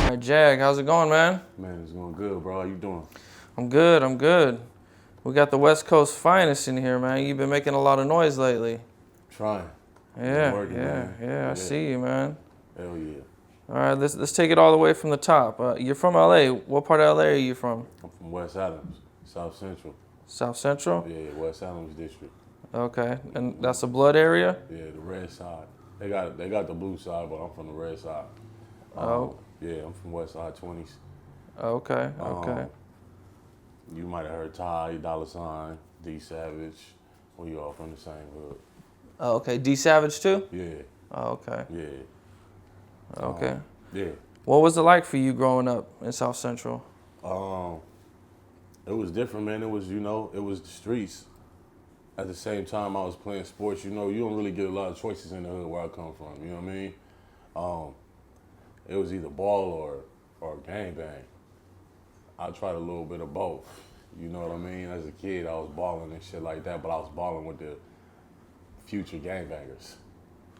All right, Jag, how's it going, man? Man, it's going good, bro. How you doing? I'm good. We got the West Coast finest in here, man. You've been making a lot of noise lately. Trying. Been Yeah, working, yeah, man. yeah. I see you, man. Hell yeah. All right, let's take it all the way from the top. You're from LA. What part of LA are you from? I'm from West Adams, South Central. South Central? Yeah, West Adams District. Okay, and that's the Blood area? Yeah, the red side. They got the blue side, but I'm from the red side. Oh. Yeah, I'm from West Side 20s. Okay. You might have heard Ty, Dollar Sign, D Savage. We all from the same hood. Oh, okay. D Savage too? Yeah. Oh, okay. Yeah. Okay. Yeah. What was it like for you growing up in South Central? It was different, man. It was, it was the streets. At the same time I was playing sports, you don't really get a lot of choices in the hood where I come from, you know what I mean? It was either ball or gangbang. I tried a little bit of both, you know what I mean? As a kid, I was balling and shit like that, but I was balling with the future gangbangers.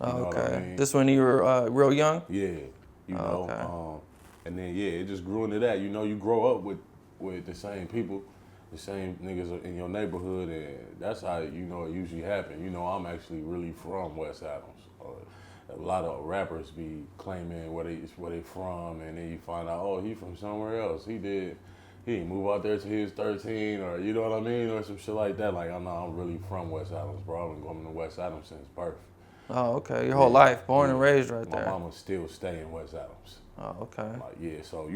You know Okay. what I mean? This when you were real young? Yeah, Okay. and then yeah, it just grew into that. You grow up with the same people, the same niggas in your neighborhood, and that's how it usually happen. I'm actually really from West Adams. A lot of rappers be claiming where they from, and then you find out, oh, he from somewhere else. He didn't move out there till he was 13, or you know what I mean, or some shit like that. Like I'm really from West Adams, bro. I've been going to West Adams since birth. Oh, okay. Your whole life, born and raised right there. My mama still stay in West Adams. Oh, okay. Like, yeah, so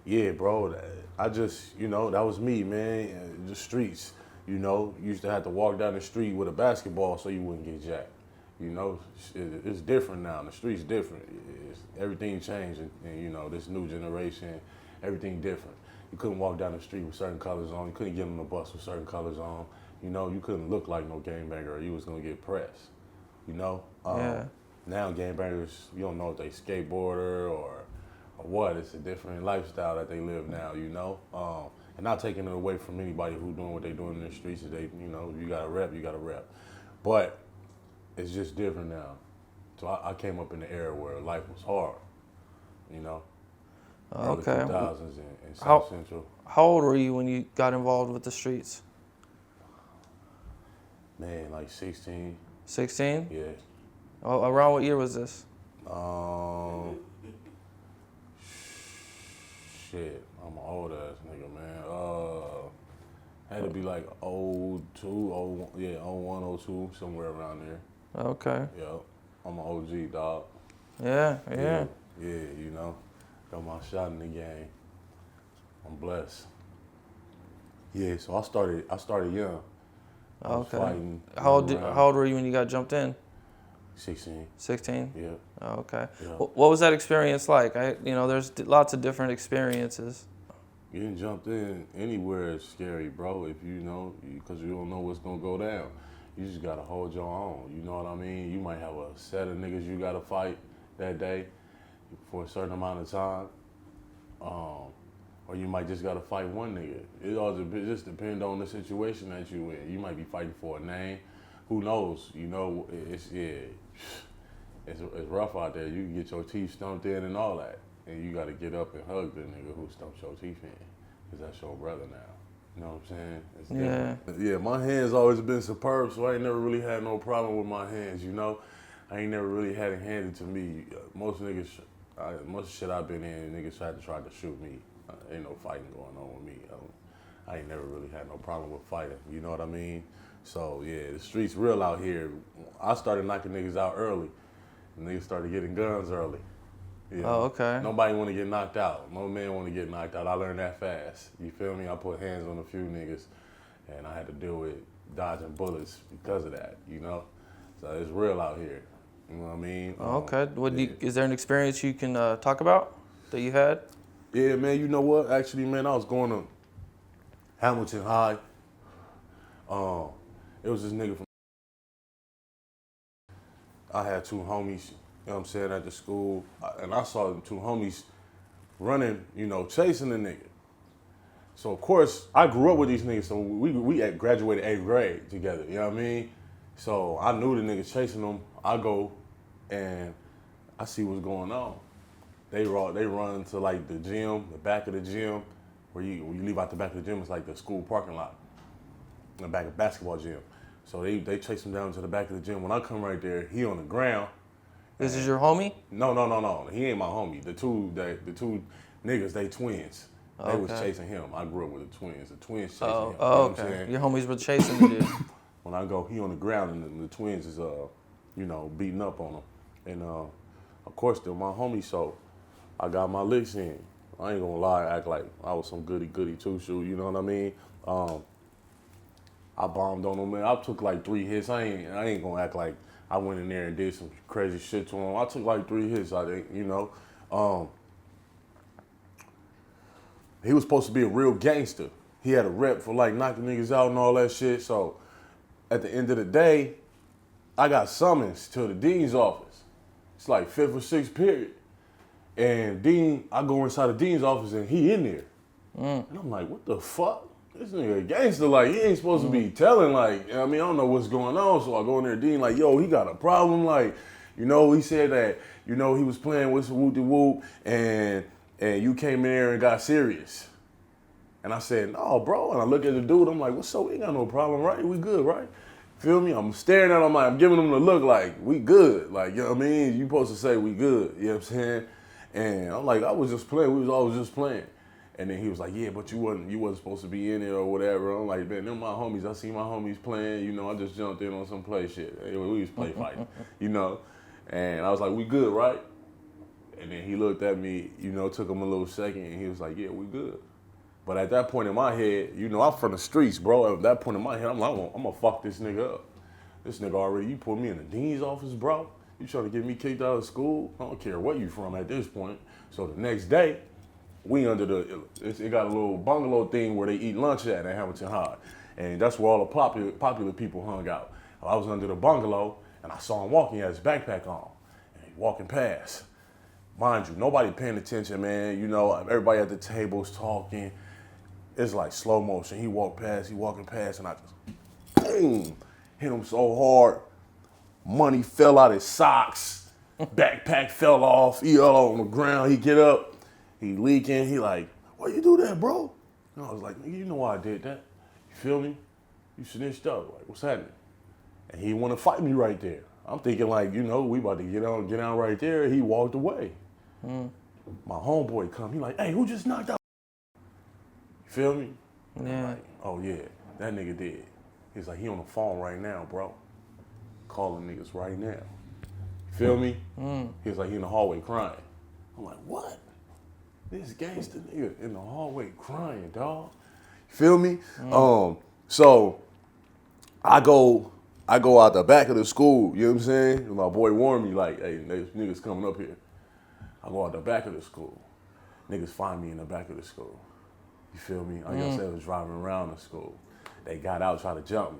yeah, bro. I just, that was me, man. The streets, you used to have to walk down the street with a basketball so you wouldn't get jacked. It's different now. The street's different. Everything changed, and this new generation, everything different. You couldn't walk down the street with certain colors on. You couldn't get on the bus with certain colors on. You couldn't look like no gangbanger or you was gonna get pressed. Yeah. Now gangbangers, you don't know if they skateboarder or what. It's a different lifestyle that they live now. And not taking it away from anybody who doing what they doing in the streets. You got to rep, you got to rep. But it's just different now. So I came up in the era where life was hard. Early Okay. 2000s in South Central. How old were you when you got involved with the streets? Man, like 16. 16? Yeah. Oh, around what year was this? Shit, I'm an old ass nigga, man. Had to be like 02, 01, yeah, 01, 02, somewhere around there. Okay. Yeah, I'm an OG, dog. Yeah. Yeah, got my shot in the game. I'm blessed. Yeah, so I started young. I was Okay. fighting. How old were you when you got jumped in? 16. 16? Yeah. Oh, okay. Yeah. What was that experience like? There's lots of different experiences. Getting jumped in anywhere is scary, bro. If because you don't know what's gonna go down. You just gotta hold your own. You know what I mean? You might have a set of niggas you gotta fight that day for a certain amount of time. Or you might just gotta fight one nigga. It all just depends on the situation that you in. You might be fighting for a name. Who knows? It's rough out there. You can get your teeth stumped in and all that. And you gotta get up and hug the nigga who stumped your teeth in. Cause that's your brother now. You know what I'm saying? It's different. Yeah, my hands always been superb, so I ain't never really had no problem with my hands, I ain't never really had it handed to me. Most shit I've been in, niggas tried to shoot me. Ain't no fighting going on with me. I ain't never really had no problem with fighting, you know what I mean? So yeah, the streets real out here. I started knocking niggas out early. Niggas started getting guns early. Oh, okay. Nobody want to get knocked out. No man want to get knocked out. I learned that fast. You feel me? I put hands on a few niggas, and I had to deal with dodging bullets because of that, So it's real out here. You know what I mean? Okay. Is there an experience you can talk about that you had? Yeah, man. You know what? Actually, man, I was going to Hamilton High. It was this nigga from. I had two homies. You know what I'm saying, at the school, and I saw them two homies running, chasing the nigga. So of course, I grew up with these niggas, so we had graduated 8th grade together, you know what I mean? So I knew the niggas chasing them. I go and I see what's going on. They run to like the gym, the back of the gym, when you leave out the back of the gym, it's like the school parking lot, in the back of the basketball gym. So they chase him down to the back of the gym. When I come right there, he on the ground. This is your homie? No. He ain't my homie. The two niggas, they twins. They was Okay. chasing him. I grew up with the twins. The twins chasing him. Oh, You know what I'm okay. saying? Your homies were chasing the dude. When I go, he on the ground and the twins is beating up on him. And of course they're my homie, so I got my licks in. I ain't gonna lie, act like I was some goody two shoe, you know what I mean? I bombed on him, man. I took like 3 hits. I ain't gonna act like I went in there and did some crazy shit to him. I took like 3 hits, I think, you know. He was supposed to be a real gangster. He had a rep for like knocking niggas out and all that shit. So at the end of the day, I got summons to the dean's office. It's like 5th or 6th period. And I go inside the dean's office and he in there. And I'm like, what the fuck? This nigga a gangster, like, he ain't supposed to be telling, like, I mean, I don't know what's going on. So I go in there, Dean, like, yo, he got a problem. Like, you know, he said that, you know, he was playing with some whoop-de-whoop and you came in there and got serious. And I said, no, bro. And I look at the dude, I'm like, what's up? We ain't got no problem, right? We good, right? Feel me? I'm staring at him, like, I'm giving him the look like, we good. Like, you know what I mean? You supposed to say we good, you know what I'm saying? And I'm like, I was just playing. We was always just playing. And then he was like, yeah, but you wasn't supposed to be in there or whatever. I'm like, man, them my homies. I see my homies playing. You know, I just jumped in on some play shit. Anyway, we was play fighting, you know. And I was like, we good, right? And then he looked at me, you know, took him a little second, and he was like, yeah, we good. But at that point in my head, you know, I'm from the streets, bro. At that point in my head, I'm like, I'm gonna fuck this nigga up. This nigga already, you put me in the dean's office, bro. You trying to get me kicked out of school? I don't care where you from at this point. So the next day, we under it got a little bungalow thing where they eat lunch at Hamilton High. And that's where all the popular people hung out. I was under the bungalow, and I saw him walking, he had his backpack on, and he walking past. Mind you, nobody paying attention, man. You know, everybody at the tables talking. It's like slow motion. He walking past, and I just, boom, hit him so hard. Money fell out his socks. Backpack fell off. He all on the ground. He get up. He leaking. He like, why you do that, bro? And I was like, nigga, you know why I did that. You feel me? You snitched up. Like, what's happening? And he want to fight me right there. I'm thinking like, you know, we about to get out right there. He walked away. My homeboy come. He like, hey, who just knocked out? You feel me? Yeah. Like, oh yeah, that nigga did. He's like, he on the phone right now, bro. Calling niggas right now. You feel me? He was like, he in the hallway crying. I'm like, what? This gangster nigga in the hallway crying, dog. You feel me? So I go out the back of the school, you know what I'm saying? And my boy warned me, like, hey, there's niggas coming up here. I go out the back of the school. Niggas find me in the back of the school. You feel me? Like I said, I was driving around the school. They got out, try to jump me.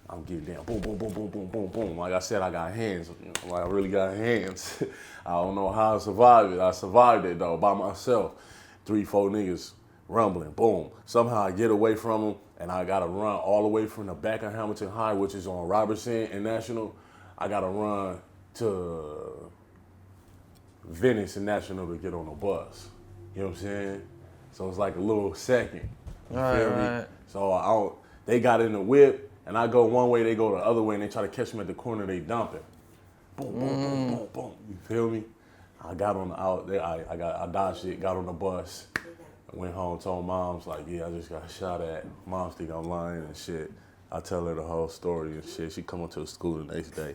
I'm getting down, boom, boom, boom, boom, boom, boom, boom. Like I said, I got hands. Like I really got hands. I don't know how I survived it. I survived it though, by myself. 3, 4 niggas rumbling, boom. Somehow I get away from them, and I gotta run all the way from the back of Hamilton High, which is on Robertson and National. I gotta run to Venice and National to get on the bus. You know what I'm saying? So it's like a little second. You feel me? Right. So they got in the whip, and I go one way, they go the other way, and they try to catch me at the corner, they dump it. Boom, boom, boom, boom, boom. You feel me? I got on the out there, I dodged it, got on the bus, went home, told moms, like, yeah, I just got shot at. Moms think I'm lying and shit. I tell her the whole story and shit. She come up to the school the next day,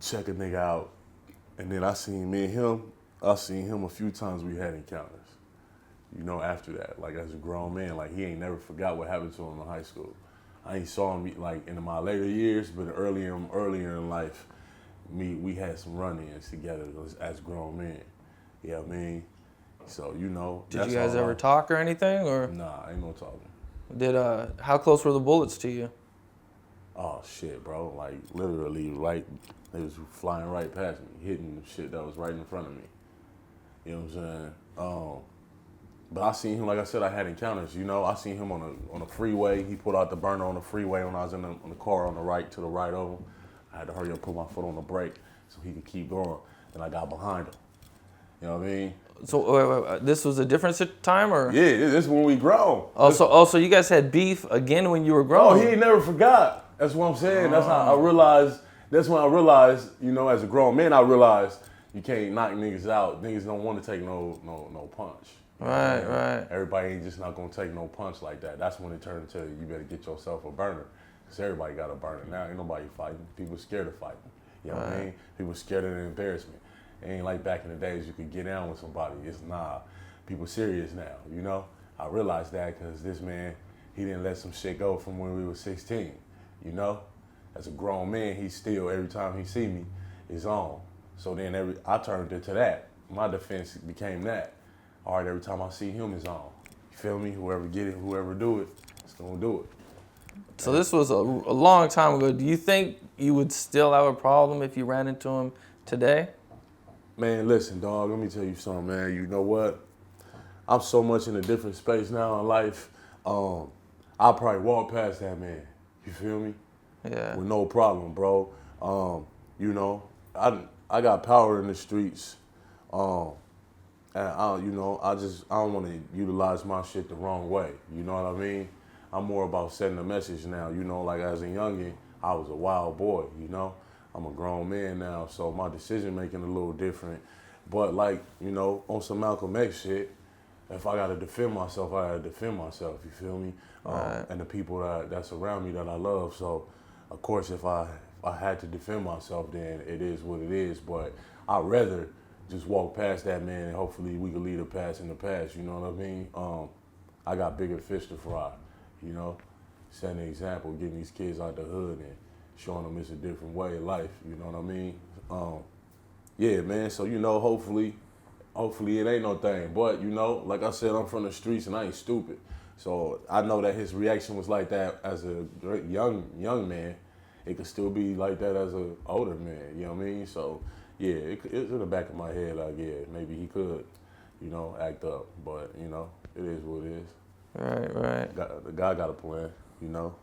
check a nigga out, and then I seen him a few times. We had encounters. You know, after that, like as a grown man, like he ain't never forgot what happened to him in high school. I ain't saw him like in my later years, but earlier in life, we had some run-ins together as grown men. You know what I mean? So, you know. Did you guys ever talk or anything, or? Nah, ain't no talking. How close were the bullets to you? Oh shit, bro! Like literally, right? They was flying right past me, hitting shit that was right in front of me. You know what I'm saying? But I seen him, like I said, I had encounters. You know, I seen him on a freeway. He put out the burner on the freeway when I was in the car on the right to the right of him. I had to hurry up, put my foot on the brake so he could keep going. Then I got behind him. You know what I mean? So this was a different time, or? Yeah, this is when we grown. Also, you guys had beef again when you were Oh, grown. he ain't never forgot. That's what I'm saying. That's how I realized. That's when I realized, you know, as a grown man, I realized you can't knock niggas out. Niggas don't want to take no punch. Right. Everybody ain't just not gonna take no punch like that. That's when it turned into you better get yourself a burner. Cause everybody got a burner now. Ain't nobody fighting. People scared of fighting. You know what I mean? People scared of the embarrassment. It ain't like back in the days you could get down with somebody. It's people serious now. You know. I realized that because this man, he didn't let some shit go from when we were 16. You know. As a grown man, he still every time he see me, is on. So then I turned into that. My defense became that. All right, every time I see him is on. You feel me? Whoever get it, whoever do it, it's gonna do it. So this was a long time ago. Do you think you would still have a problem if you ran into him today? Man, listen, dog, let me tell you something, man. You know what? I'm so much in a different space now in life. I'll probably walk past that man. You feel me? Yeah. With no problem, bro. You know, I got power in the streets. And I don't want to utilize my shit the wrong way. You know what I mean? I'm more about setting a message now. You know, like as a youngin', I was a wild boy, you know? I'm a grown man now, so my decision making a little different. But like, you know, on some Malcolm X shit, if I gotta defend myself, I gotta defend myself, you feel me? And the people that's around me that I love. So of course if I had to defend myself, then it is what it is. But I'd rather just walk past that man and hopefully we could leave the past in the past, you know what I mean? I got bigger fish to fry, you know? Setting an example, getting these kids out the hood and showing them it's a different way of life, you know what I mean? Yeah, man, so, you know, hopefully it ain't no thing. But, you know, like I said, I'm from the streets and I ain't stupid. So I know that his reaction was like that as a young man. It could still be like that as an older man, you know what I mean? So, yeah, it's in the back of my head, like, yeah, maybe he could, you know, act up. But, you know, it is what it is. Right. The guy got a plan, you know.